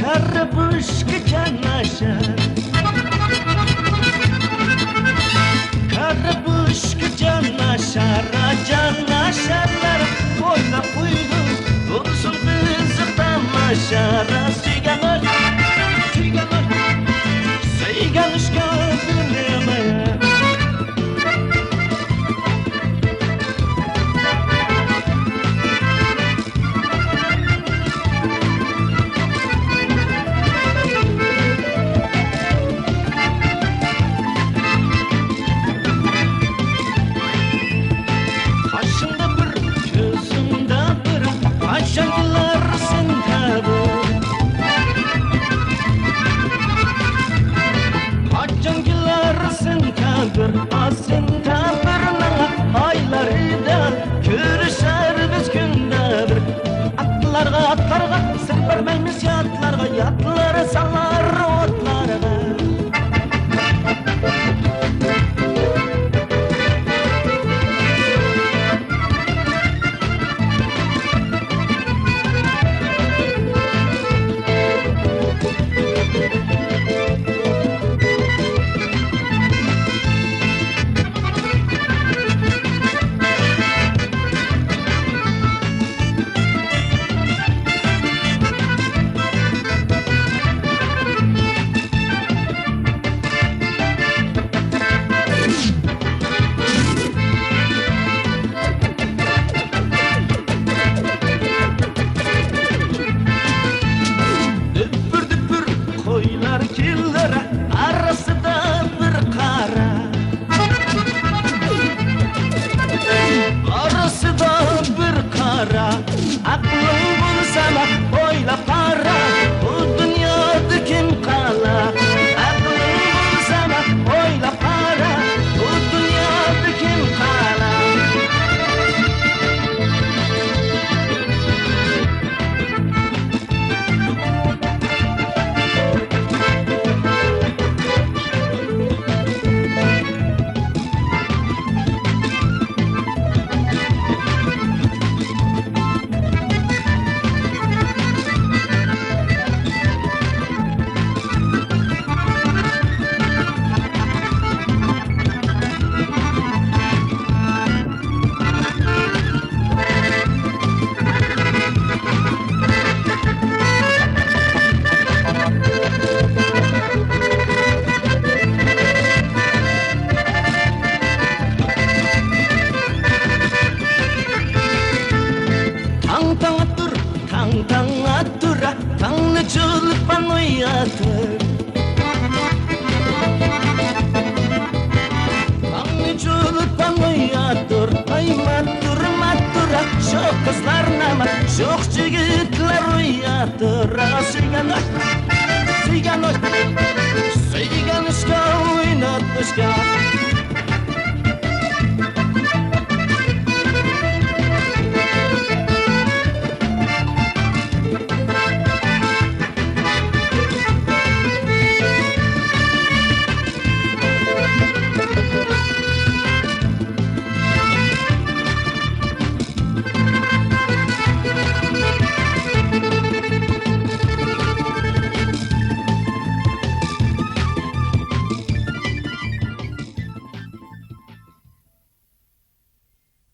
Karabuşka canaşar Karabuşka canaşar Canaşarlar Oynap uydu Olsun kızı tamaşar Suyganır Suyganır Suyganışka dinlemeye Asin tabirna aylarida Körüşer biz günde bir Atlarga sır vermeymiz Yatları sallar otlarga Arasında bir kara Arasında bir kara Aklın bulsa oyla para Bu dünyada kim kala Aklın bulsa oyla para Bu dünyada kim kala Tang atura, tang necul panoyatır Tang necul panoyatır Ay matura, çok kızlar nama Çok jigitler uyatır Suygan oy, suygan işka oynatmışka